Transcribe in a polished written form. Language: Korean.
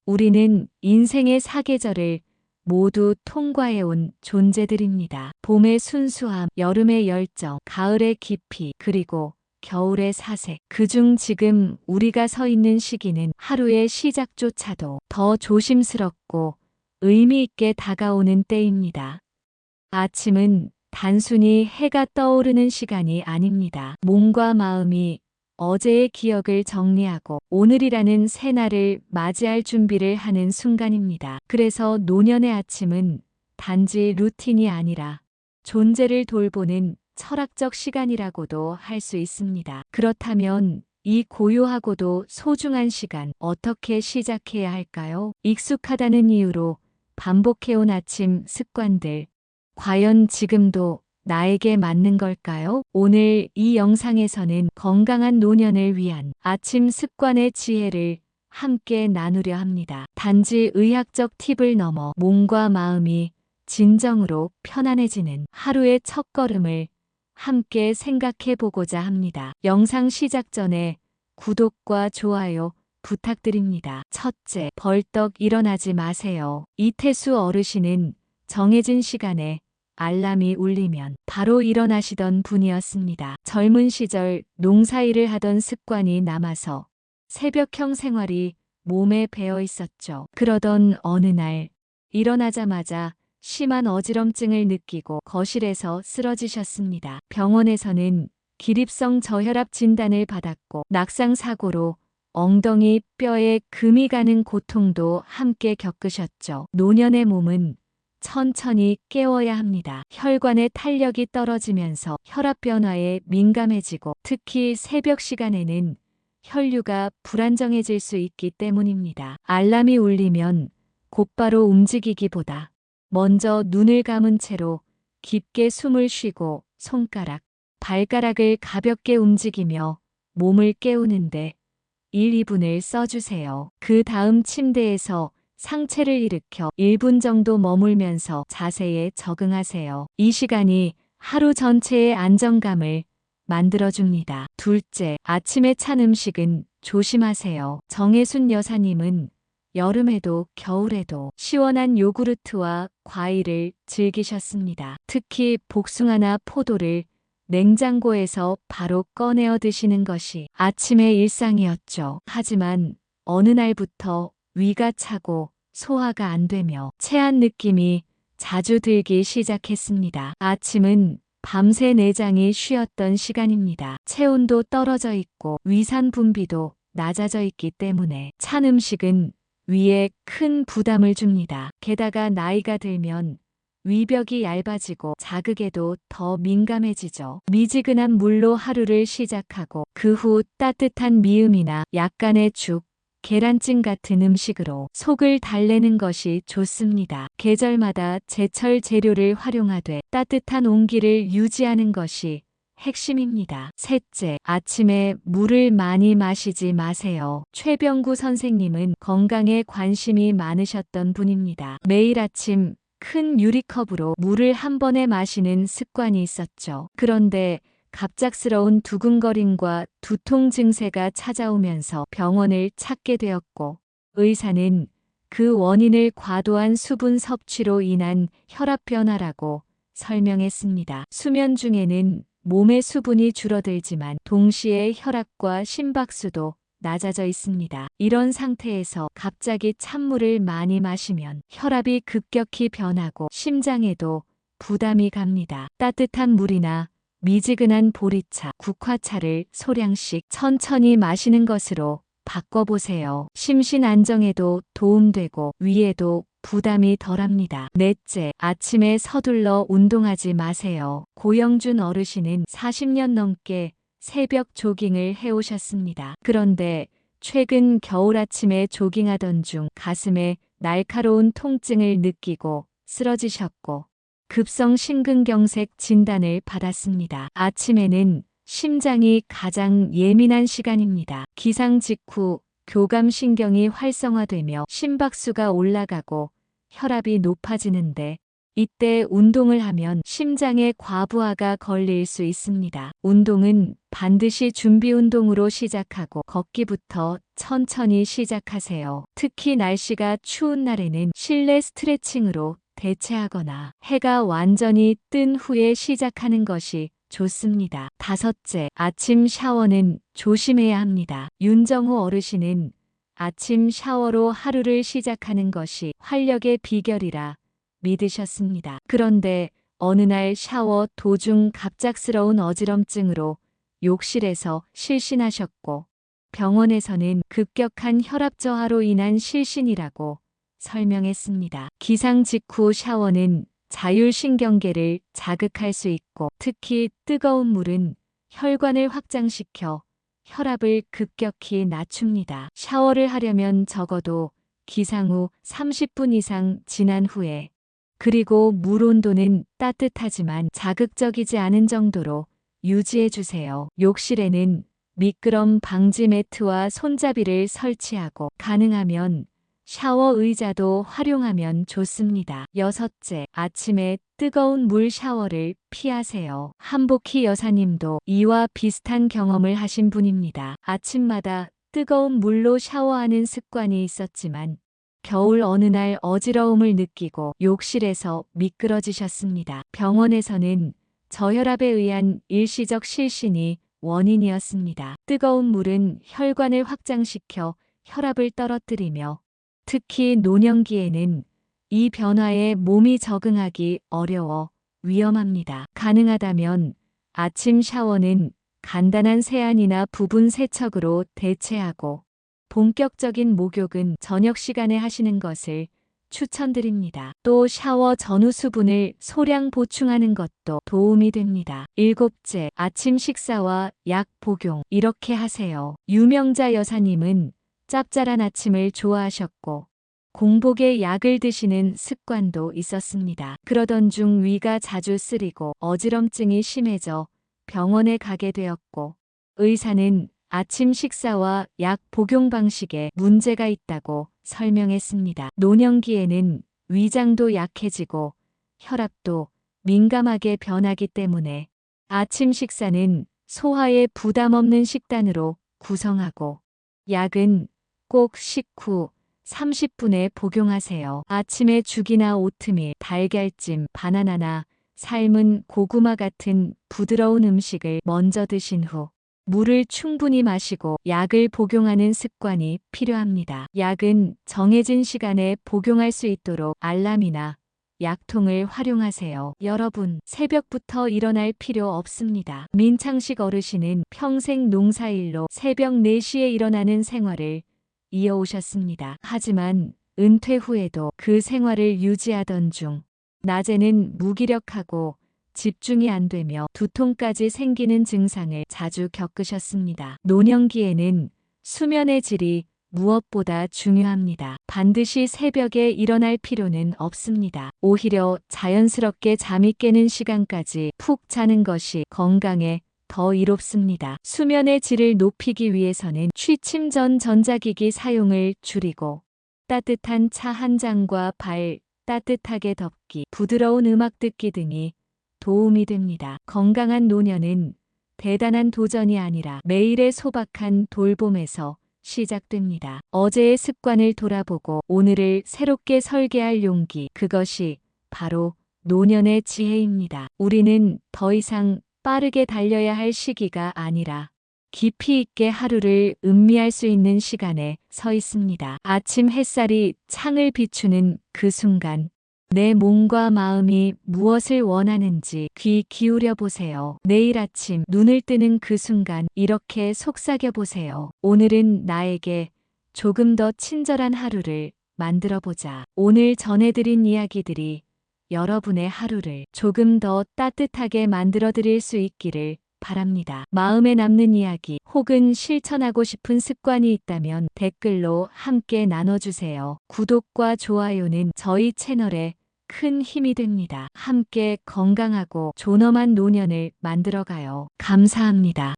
우리는 인생의 사계절을 모두 통과해온 존재들입니다. 봄의 순수함, 여름의 열정, 가을의 깊이, 그리고 겨울의 사색. 그중 지금 우리가 서 있는 시기는 하루의 시작조차도 더 조심스럽고 의미 있게 다가오는 때입니다. 아침은 단순히 해가 떠오르는 시간이 아닙니다. 몸과 마음이 어제의 기억을 정리하고 오늘이라는 새날을 맞이할 준비를 하는 순간입니다. 그래서 노년의 아침은 단지 루틴이 아니라 존재를 돌보는 철학적 시간이라고도 할 수 있습니다. 그렇다면 이 고요하고도 소중한 시간 어떻게 시작해야 할까요? 익숙하다는 이유로 반복해온 아침 습관들, 과연 지금도 나에게 맞는 걸까요? 오늘 이 영상에서는 건강한 노년을 위한 아침 습관의 지혜를 함께 나누려 합니다. 단지 의학적 팁을 넘어 몸과 마음이 진정으로 편안해지는 하루의 첫걸음을 함께 생각해 보고자 합니다. 영상 시작 전에 구독과 좋아요 부탁드립니다. 첫째, 벌떡 일어나지 마세요. 이태수 어르신은 정해진 시간에 알람이 울리면 바로 일어나시던 분이었습니다. 젊은 시절 농사일을 하던 습관이 남아서 새벽형 생활이 몸에 배어 있었죠. 그러던 어느 날 일어나자마자 심한 어지럼증을 느끼고 거실에서 쓰러지셨습니다. 병원에서는 기립성 저혈압 진단을 받았고 낙상사고로 엉덩이 뼈에 금이 가는 고통도 함께 겪으셨죠. 노년의 몸은 천천히 깨워야 합니다. 혈관의 탄력이 떨어지면서 혈압 변화에 민감해지고 특히 새벽 시간에는 혈류가 불안정해질 수 있기 때문입니다. 알람이 울리면 곧바로 움직이기보다 먼저 눈을 감은 채로 깊게 숨을 쉬고 손가락, 발가락을 가볍게 움직이며 몸을 깨우는데 1, 2분을 써주세요. 그 다음 침대에서 상체를 일으켜 1분 정도 머물면서 자세에 적응하세요. 이 시간이 하루 전체의 안정감을 만들어줍니다. 둘째, 아침에 찬 음식은 조심하세요. 정혜순 여사님은 여름에도 겨울에도 시원한 요구르트와 과일을 즐기셨습니다. 특히 복숭아나 포도를 냉장고에서 바로 꺼내어 드시는 것이 아침의 일상이었죠. 하지만 어느 날부터 위가 차고 소화가 안 되며 체한 느낌이 자주 들기 시작했습니다. 아침은 밤새 내장이 쉬었던 시간입니다. 체온도 떨어져 있고 위산 분비도 낮아져 있기 때문에 찬 음식은 위에 큰 부담을 줍니다. 게다가 나이가 들면 위벽이 얇아지고 자극에도 더 민감해지죠. 미지근한 물로 하루를 시작하고 그 후 따뜻한 미음이나 약간의 죽, 계란찜 같은 음식으로 속을 달래는 것이 좋습니다. 계절마다 제철 재료를 활용하되 따뜻한 온기를 유지하는 것이 핵심입니다. 셋째, 아침에 물을 많이 마시지 마세요. 최병구 선생님은 건강에 관심이 많으셨던 분입니다. 매일 아침 큰 유리컵으로 물을 한 번에 마시는 습관이 있었죠. 그런데 갑작스러운 두근거림과 두통 증세가 찾아오면서 병원을 찾게 되었고 의사는 그 원인을 과도한 수분 섭취로 인한 혈압 변화라고 설명했습니다. 수면 중에는 몸의 수분이 줄어들지만 동시에 혈압과 심박수도 낮아져 있습니다. 이런 상태에서 갑자기 찬물을 많이 마시면 혈압이 급격히 변하고 심장에도 부담이 갑니다. 따뜻한 물이나 미지근한 보리차, 국화차를 소량씩 천천히 마시는 것으로 바꿔보세요. 심신 안정에도 도움되고 위에도 부담이 덜합니다. 넷째, 아침에 서둘러 운동하지 마세요. 고영준 어르신은 40년 넘게 새벽 조깅을 해오셨습니다. 그런데 최근 겨울 아침에 조깅하던 중 가슴에 날카로운 통증을 느끼고 쓰러지셨고 급성 심근경색 진단을 받았습니다. 아침에는 심장이 가장 예민한 시간입니다. 기상 직후 교감신경이 활성화되며 심박수가 올라가고 혈압이 높아지는데 이때 운동을 하면 심장에 과부하가 걸릴 수 있습니다. 운동은 반드시 준비 운동으로 시작하고 걷기부터 천천히 시작하세요. 특히 날씨가 추운 날에는 실내 스트레칭으로 대체하거나 해가 완전히 뜬 후에 시작하는 것이 좋습니다. 다섯째, 아침 샤워는 조심해야 합니다. 윤정호 어르신은 아침 샤워로 하루를 시작하는 것이 활력의 비결이라 믿으셨습니다. 그런데 어느 날 샤워 도중 갑작스러운 어지럼증으로 욕실에서 실신하셨고 병원에서는 급격한 혈압 저하로 인한 실신이라고 설명했습니다. 기상 직후 샤워는 자율신경계를 자극할 수 있고 특히 뜨거운 물은 혈관을 확장시켜 혈압을 급격히 낮춥니다. 샤워를 하려면 적어도 기상 후 30분 이상 지난 후에 그리고 물 온도는 따뜻하지만 자극적이지 않은 정도로 유지해 주세요. 욕실에는 미끄럼 방지 매트와 손잡이를 설치하고 가능하면 샤워 의자도 활용하면 좋습니다. 여섯째, 아침에 뜨거운 물 샤워를 피하세요. 한복희 여사님도 이와 비슷한 경험을 하신 분입니다. 아침마다 뜨거운 물로 샤워하는 습관이 있었지만 겨울 어느 날 어지러움을 느끼고 욕실에서 미끄러지셨습니다. 병원에서는 저혈압에 의한 일시적 실신이 원인이었습니다. 뜨거운 물은 혈관을 확장시켜 혈압을 떨어뜨리며 특히 노년기에는 이 변화에 몸이 적응하기 어려워 위험합니다. 가능하다면 아침 샤워는 간단한 세안이나 부분 세척으로 대체하고 본격적인 목욕은 저녁 시간에 하시는 것을 추천드립니다. 또 샤워 전후 수분을 소량 보충하는 것도 도움이 됩니다. 일곱째, 아침 식사와 약 복용. 이렇게 하세요. 유명자 여사님은 짭짤한 아침을 좋아하셨고 공복에 약을 드시는 습관도 있었습니다. 그러던 중 위가 자주 쓰리고 어지럼증이 심해져 병원에 가게 되었고 의사는 아침 식사와 약 복용 방식에 문제가 있다고 설명했습니다. 노년기에는 위장도 약해지고 혈압도 민감하게 변하기 때문에 아침 식사는 소화에 부담 없는 식단으로 구성하고 약은 꼭 식후 30분에 복용하세요. 아침에 죽이나 오트밀, 달걀찜, 바나나나 삶은 고구마 같은 부드러운 음식을 먼저 드신 후 물을 충분히 마시고 약을 복용하는 습관이 필요합니다. 약은 정해진 시간에 복용할 수 있도록 알람이나 약통을 활용하세요. 여러분, 새벽부터 일어날 필요 없습니다. 민창식 어르신은 평생 농사일로 새벽 4시에 일어나는 생활을 이어오셨습니다. 하지만 은퇴 후에도 그 생활을 유지하던 중 낮에는 무기력하고 집중이 안 되며 두통까지 생기는 증상을 자주 겪으셨습니다. 노년기에는 수면의 질이 무엇보다 중요합니다. 반드시 새벽에 일어날 필요는 없습니다. 오히려 자연스럽게 잠이 깨는 시간까지 푹 자는 것이 건강에 더 이롭습니다. 수면의 질을 높이기 위해서는 취침 전 전자기기 사용을 줄이고 따뜻한 차 한 잔과 발 따뜻하게 덮기, 부드러운 음악 듣기 등이 도움이 됩니다. 건강한 노년은 대단한 도전이 아니라 매일의 소박한 돌봄에서 시작됩니다. 어제의 습관을 돌아보고 오늘을 새롭게 설계할 용기, 그것이 바로 노년의 지혜입니다. 우리는 더 이상 빠르게 달려야 할 시기가 아니라 깊이 있게 하루를 음미할 수 있는 시간에 서 있습니다. 아침 햇살이 창을 비추는 그 순간 내 몸과 마음이 무엇을 원하는지 귀 기울여 보세요. 내일 아침 눈을 뜨는 그 순간 이렇게 속삭여 보세요. 오늘은 나에게 조금 더 친절한 하루를 만들어 보자. 오늘 전해드린 이야기들이 여러분의 하루를 조금 더 따뜻하게 만들어 드릴 수 있기를 바랍니다. 마음에 남는 이야기 혹은 실천하고 싶은 습관이 있다면 댓글로 함께 나눠주세요. 구독과 좋아요는 저희 채널에 큰 힘이 됩니다. 함께 건강하고 존엄한 노년을 만들어가요. 감사합니다.